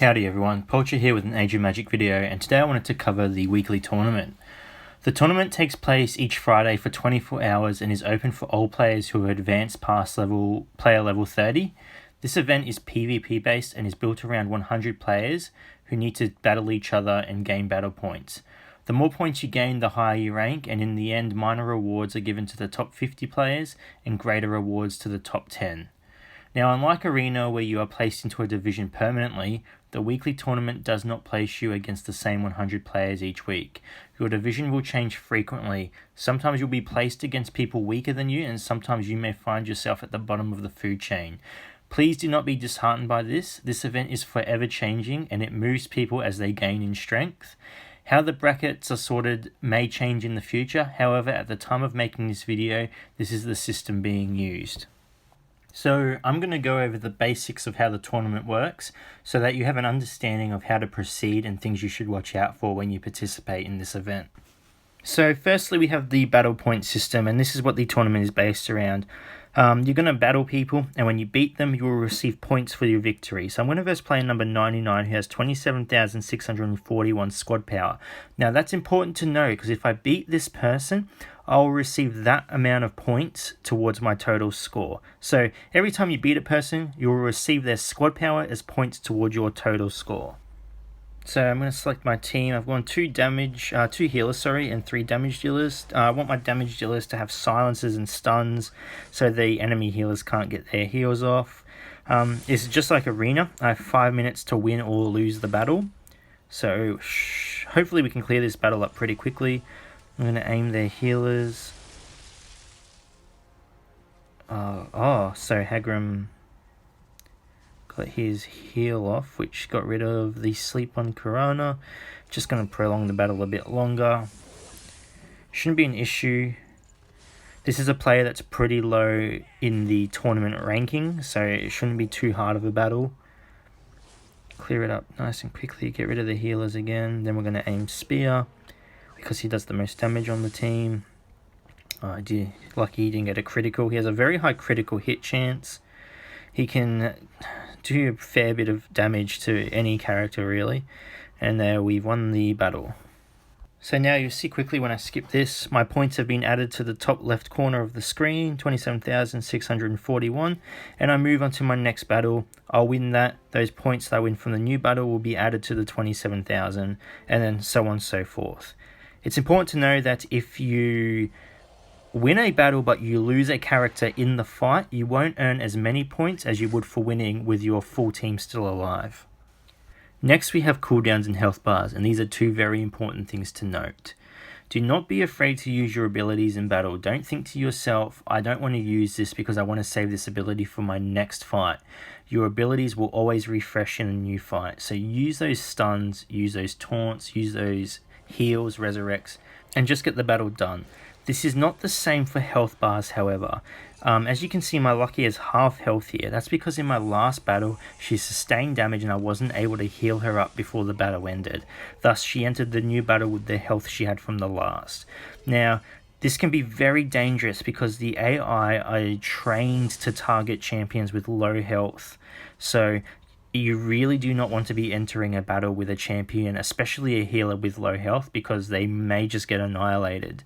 Howdy everyone, Poacher here with an Age of Magic video, and today I wanted to cover the weekly tournament. The tournament takes place each Friday for 24 hours and is open for all players who have advanced past player level 30. This event is PvP based and is built around 100 players who need to battle each other and gain battle points. The more points you gain, the higher you rank, and in the end minor rewards are given to the top 50 players and greater rewards to the top 10. Now, unlike Arena, where you are placed into a division permanently, the weekly tournament does not place you against the same 100 players each week. Your division will change frequently. Sometimes you'll be placed against people weaker than you, and sometimes you may find yourself at the bottom of the food chain. Please do not be disheartened by this. This event is forever changing, and it moves people as they gain in strength. How the brackets are sorted may change in the future. However, at the time of making this video, this is the system being used. So I'm going to go over the basics of how the tournament works so that you have an understanding of how to proceed and things you should watch out for when you participate in this event. So firstly, we have the battle point system, and this is what the tournament is based around. You're going to battle people, and when you beat them, you will receive points for your victory. So I'm going to verse player number 99, who has 27,641 squad power. Now that's important to know, because if I beat this person, I'll receive that amount of points towards my total score. So every time you beat a person, you'll receive their squad power as points towards your total score. So I'm going to select my team. I've gone two healers, and 3 damage dealers. I want my damage dealers to have silences and stuns, so the enemy healers can't get their heals off. It's just like Arena. I have 5 minutes to win or lose the battle. So hopefully we can clear this battle up pretty quickly. I'm going to aim their healers. So Hagram got his heal off, which got rid of the sleep on Corona. Just going to prolong the battle a bit longer. Shouldn't be an issue. This is a player that's pretty low in the tournament ranking, so it shouldn't be too hard of a battle. Clear it up nice and quickly, get rid of the healers again. Then we're going to aim Spear, because he does the most damage on the team. Lucky he didn't get a critical. He has a very high critical hit chance. He can do a fair bit of damage to any character really. And there, we've won the battle. So now you'll see quickly when I skip this, my points have been added to the top left corner of the screen, 27,641, and I move on to my next battle. I'll win that. Those points that I win from the new battle will be added to the 27,000, and then so on and so forth. It's important to know that if you win a battle but you lose a character in the fight, you won't earn as many points as you would for winning with your full team still alive. Next we have cooldowns and health bars, and these are two very important things to note. Do not be afraid to use your abilities in battle. Don't think to yourself, I don't want to use this because I want to save this ability for my next fight. Your abilities will always refresh in a new fight. So use those stuns, use those taunts, use those heals, resurrects, and just get the battle done. This is not the same for health bars, however. As you can see, my Lucky is half health here. That's because in my last battle, she sustained damage and I wasn't able to heal her up before the battle ended. Thus, she entered the new battle with the health she had from the last. Now, this can be very dangerous because the AI are trained to target champions with low health. So you really do not want to be entering a battle with a champion, especially a healer with low health, because they may just get annihilated.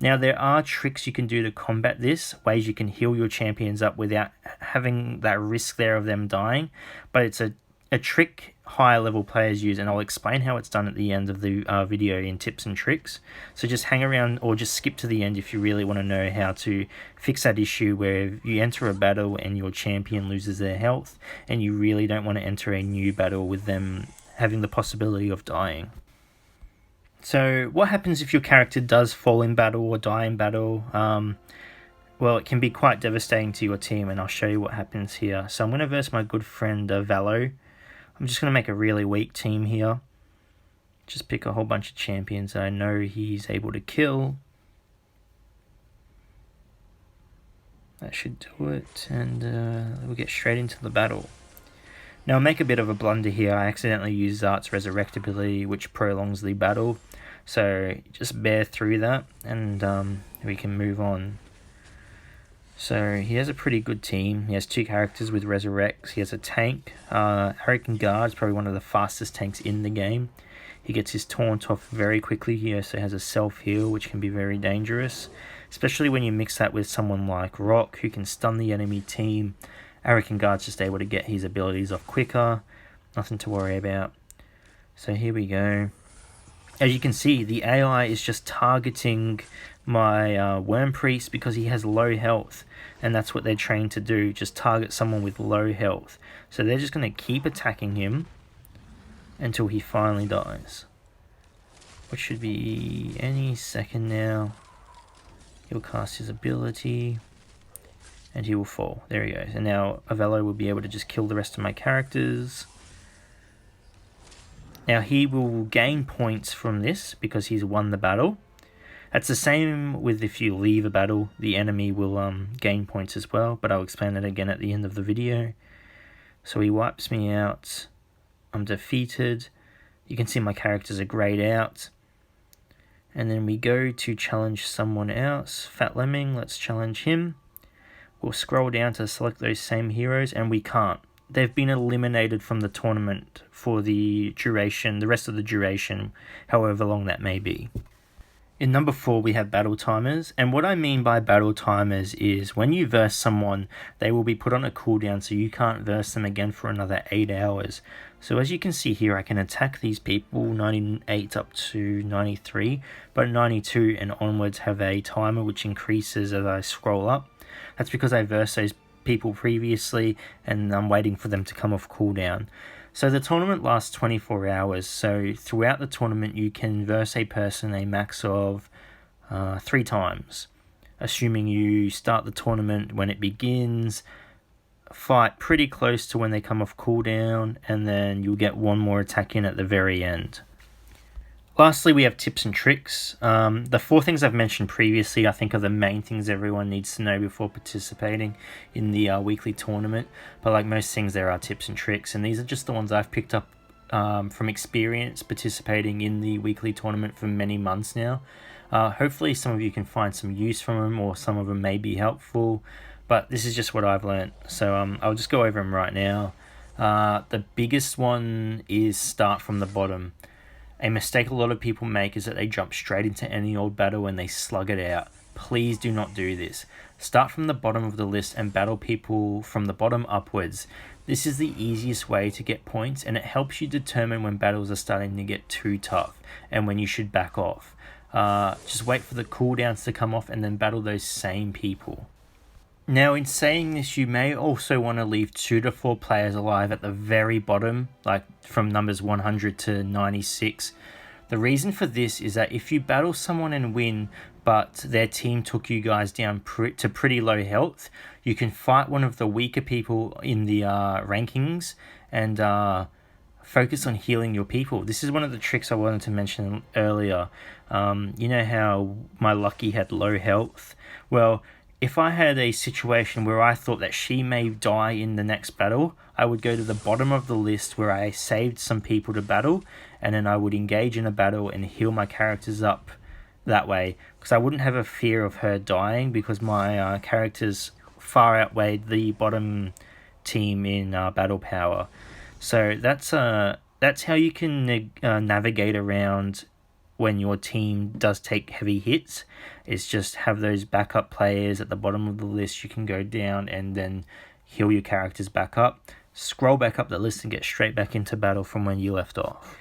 Now, there are tricks you can do to combat this, ways you can heal your champions up without having that risk there of them dying, but it's a trick higher level players use, and I'll explain how it's done at the end of the video in tips and tricks. So just hang around or just skip to the end if you really want to know how to fix that issue where you enter a battle and your champion loses their health and you really don't want to enter a new battle with them having the possibility of dying. So what happens if your character does fall in battle or die in battle? Well, it can be quite devastating to your team, and I'll show you what happens here. So I'm going to verse my good friend Valo. I'm just going to make a really weak team here. Just pick a whole bunch of champions that I know he's able to kill. That should do it, and we'll get straight into the battle. Now, I'll make a bit of a blunder here. I accidentally used Zart's resurrect ability, which prolongs the battle. So just bear through that, and we can move on. So he has a pretty good team. He has 2 characters with Resurrects. He has a tank. Hurricane Guard is probably one of the fastest tanks in the game. He gets his taunt off very quickly. He also has a self-heal, which can be very dangerous, especially when you mix that with someone like Rock, who can stun the enemy team. Hurricane Guard's just able to get his abilities off quicker. Nothing to worry about. So here we go. As you can see, the AI is just targeting my Worm Priest because he has low health, and that's what they're trained to do, just target someone with low health. So they're just going to keep attacking him until he finally dies, which should be any second now. He'll cast his ability and he will fall. There he goes. And now Avello will be able to just kill the rest of my characters. Now he will gain points from this because he's won the battle. That's the same with if you leave a battle, the enemy will gain points as well, but I'll explain it again at the end of the video. So he wipes me out. I'm defeated. You can see my characters are grayed out. And then we go to challenge someone else. Fat Lemming, let's challenge him. We'll scroll down to select those same heroes, and we can't. They've been eliminated from the tournament for the duration, the rest of the duration, however long that may be. In number 4, we have battle timers, and what I mean by battle timers is when you verse someone, they will be put on a cooldown, so you can't verse them again for another 8 hours. So as you can see here, I can attack these people 98 up to 93, but 92 and onwards have a timer which increases as I scroll up. That's because I versed those people previously and I'm waiting for them to come off cooldown. So the tournament lasts 24 hours, so throughout the tournament you can verse a person a max of 3 times, assuming you start the tournament when it begins, fight pretty close to when they come off cooldown, and then you'll get one more attack in at the very end. Lastly, we have tips and tricks. The 4 things I've mentioned previously, I think, are the main things everyone needs to know before participating in the weekly tournament. But like most things, there are tips and tricks, and these are just the ones I've picked up from experience participating in the weekly tournament for many months now. Hopefully some of you can find some use from them, or some of them may be helpful, but this is just what I've learned. So I'll just go over them right now. The biggest one is start from the bottom. A mistake a lot of people make is that they jump straight into any old battle and they slug it out. Please do not do this. Start from the bottom of the list and battle people from the bottom upwards. This is the easiest way to get points, and it helps you determine when battles are starting to get too tough and when you should back off. Just wait for the cooldowns to come off and then battle those same people. Now, in saying this, you may also want to leave 2 to 4 players alive at the very bottom, like from numbers 100 to 96. The reason for this is that if you battle someone and win, but their team took you guys down to pretty low health, you can fight one of the weaker people in the rankings and focus on healing your people. This is one of the tricks I wanted to mention earlier. You know how my Lucky had low health? Well, if I had a situation where I thought that she may die in the next battle, I would go to the bottom of the list where I saved some people to battle, and then I would engage in a battle and heal my characters up that way, because I wouldn't have a fear of her dying because my characters far outweighed the bottom team in battle power. So that's how you can navigate around when your team does take heavy hits. Is just have those backup players at the bottom of the list. You can go down and then heal your characters back up, scroll back up the list and get straight back into battle from when you left off.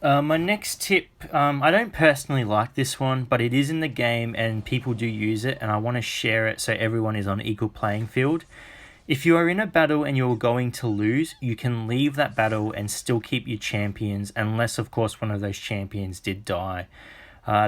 My next tip, I don't personally like this one, but it is in the game and people do use it, and I want to share it so everyone is on equal playing field. If you are in a battle and you're going to lose, you can leave that battle and still keep your champions, unless of course one of those champions did die.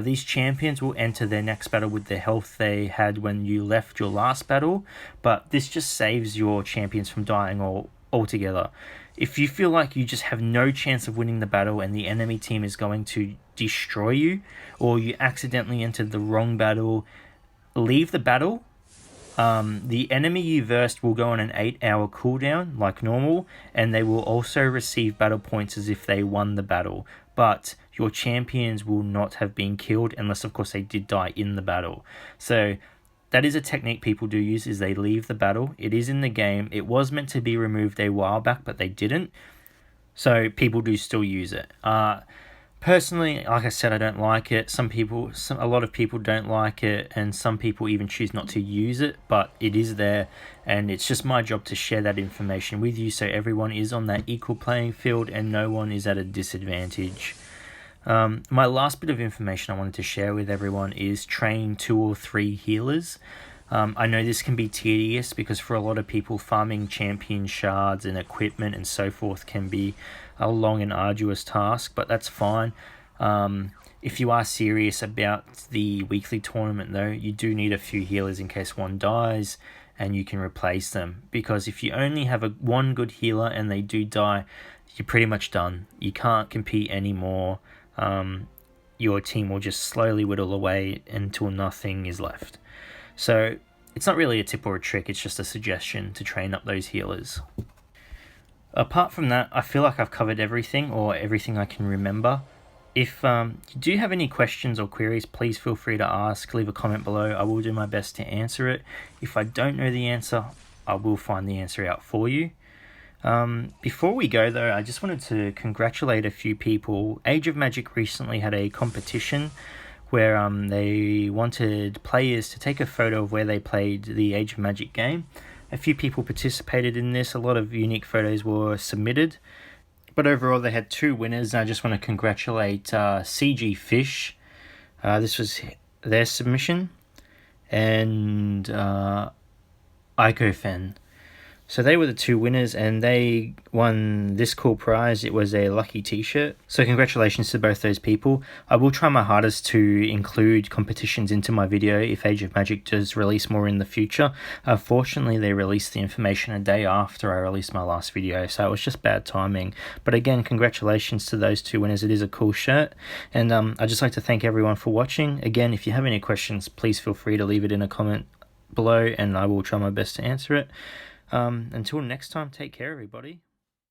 These champions will enter their next battle with the health they had when you left your last battle, but this just saves your champions from dying altogether. If you feel like you just have no chance of winning the battle and the enemy team is going to destroy you, or you accidentally entered the wrong battle, leave the battle. The enemy you versed will go on an 8-hour cooldown like normal, and they will also receive battle points as if they won the battle, but your champions will not have been killed unless of course they did die in the battle. So that is a technique people do use, is they leave the battle. It is in the game. It was meant to be removed a while back, but they didn't. So people do still use it. Personally, like I said, I don't like it. A lot of people don't like it, and some people even choose not to use it, but it is there, and it's just my job to share that information with you so everyone is on that equal playing field and no one is at a disadvantage. My last bit of information I wanted to share with everyone is train 2 or 3 healers. I know this can be tedious because for a lot of people, farming champion shards and equipment and so forth can be a long and arduous task, but that's fine. If you are serious about the weekly tournament though, you do need a few healers in case one dies and you can replace them, because if you only have one good healer and they do die, you're pretty much done. You can't compete anymore. Your team will just slowly whittle away until nothing is left. So it's not really a tip or a trick, it's just a suggestion to train up those healers. Apart from that, I feel like I've covered everything, or everything I can remember. If you do have any questions or queries, please feel free to ask, leave a comment below. I will do my best to answer it. If I don't know the answer, I will find the answer out for you. Before we go though, I just wanted to congratulate a few people. Age of Magic recently had a competition where they wanted players to take a photo of where they played the Age of Magic game. A few people participated in this, a lot of unique photos were submitted, but overall they had 2 winners, and I just want to congratulate CG Fish. This was their submission, and IcoFen. So they were the 2 winners, and they won this cool prize. It was a lucky t-shirt. So congratulations to both those people. I will try my hardest to include competitions into my video if Age of Magic does release more in the future. Fortunately, they released the information a day after I released my last video, so it was just bad timing. But again, congratulations to those 2 winners. It is a cool shirt. And I'd just like to thank everyone for watching. Again, if you have any questions, please feel free to leave it in a comment below, and I will try my best to answer it. Until next time, take care, everybody.